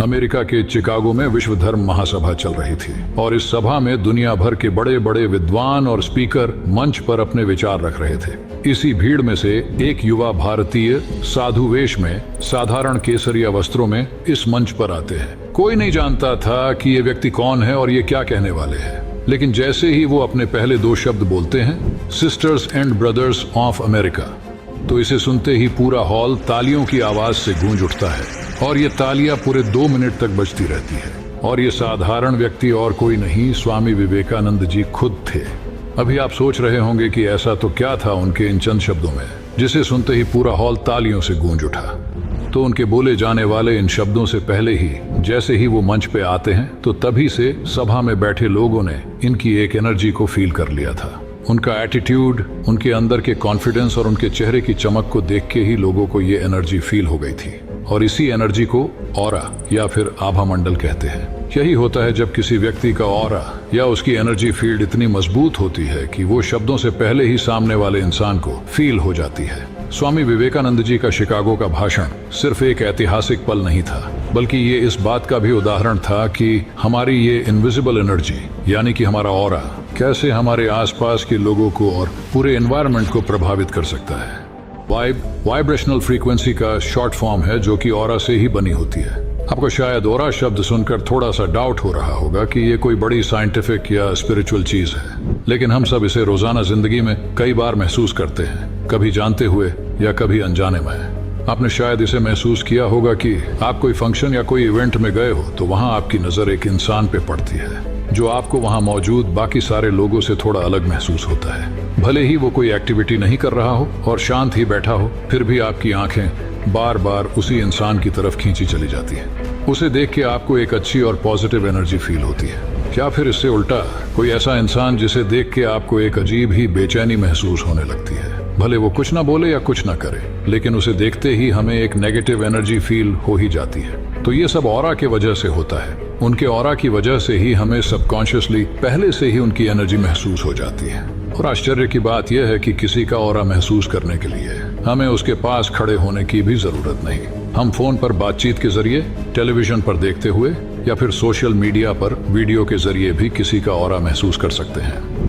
America के Chicago में विश्व धर्म महासभा चल रही थी और इस सभा में दुनिया भर के बड़े बड़े विद्वान और स्पीकर मंच पर अपने विचार रख रहे थे। इसी भीड़ में से एक युवा भारतीय साधु वेश में साधारण केसरिया वस्त्रों में इस मंच पर आते हैं। कोई नहीं जानता था कि ये व्यक्ति कौन है और ये क्या कहने वाले हैं, लेकिन जैसे ही वो अपने पहले दो शब्द बोलते हैं, sisters and brothers of America, तो इसे सुनते ही पूरा हॉल तालियों की आवाज से गूंज उठता है और ये तालियां पूरे 2 मिनट तक बजती रहती है। और ये साधारण व्यक्ति और कोई नहीं, स्वामी विवेकानंद जी खुद थे। अभी आप सोच रहे होंगे कि ऐसा तो क्या था उनके इन चंद शब्दों में जिसे सुनते ही पूरा हॉल तालियों से गूंज उठा। तो उनके बोले जाने वाले इन शब्दों से पहले ही जैसे ही वो मंच पे आते हैं, तो तभी से सभा में बैठे लोगों ने इनकी एक एनर्जी को फील कर लिया था। उनका एटीट्यूड, उनके अंदर के कॉन्फिडेंस और उनके चेहरे की चमक को देख के ही लोगों को ये एनर्जी फील हो गई थी। और इसी एनर्जी को ऑरा या फिर आभा मंडल कहते हैं। यही होता है जब किसी व्यक्ति का ऑरा या उसकी एनर्जी फील्ड इतनी मजबूत होती है कि वो शब्दों से पहले ही सामने वाले इंसान को फील हो जाती है। स्वामी विवेकानंद जी का शिकागो का भाषण सिर्फ एक ऐतिहासिक पल नहीं था, बल्कि ये इस बात का भी उदाहरण था कि हमारी ये इनविजिबल एनर्जी यानी कि हमारा ऑरा कैसे हमारे आसपास के लोगों को और पूरे एनवायरनमेंट को प्रभावित कर सकता है। वाइब्रेशनल फ्रीक्वेंसी का शॉर्ट फॉर्म है जो कि ऑरा से ही बनी होती है। आपको शायद ऑरा शब्द सुनकर थोड़ा सा डाउट हो रहा होगा कि ये कोई बड़ी साइंटिफिक या स्पिरिचुअल चीज है, लेकिन हम सब इसे रोजाना जिंदगी में कई बार महसूस करते हैं, कभी जानते हुए या कभी अनजाने में। आपने शायद इसे महसूस किया होगा कि आप कोई फंक्शन या कोई इवेंट में गए हो तो वहां आपकी नजर एक इंसान पे पड़ती है जो आपको वहां मौजूद बाकी सारे लोगों से थोड़ा अलग महसूस होता है। भले ही वो कोई एक्टिविटी नहीं कर रहा हो और शांत ही बैठा हो, फिर भी आपकी आंखें बार बार उसी इंसान की तरफ खींची चली जाती है। उसे देख के आपको एक अच्छी और पॉजिटिव एनर्जी फील होती है। क्या फिर इससे उल्टा कोई ऐसा इंसान जिसे देख के आपको एक अजीब ही बेचैनी महसूस होने लगती है। भले वो कुछ ना बोले या कुछ ना करे, लेकिन उसे देखते ही हमें एक नेगेटिव एनर्जी फील हो ही जाती है। तो ये सब ऑरा के वजह से होता है। उनके ऑरा की वजह से ही हमें सबकॉन्शियसली पहले से ही उनकी एनर्जी महसूस हो जाती है। और आश्चर्य की बात यह है कि किसी का ऑरा महसूस करने के लिए हमें उसके पास खड़े होने की भी जरूरत नहीं। हम फोन पर बातचीत के जरिए, टेलीविजन पर देखते हुए या फिर सोशल मीडिया पर वीडियो के जरिए भी किसी का ऑरा महसूस कर सकते हैं।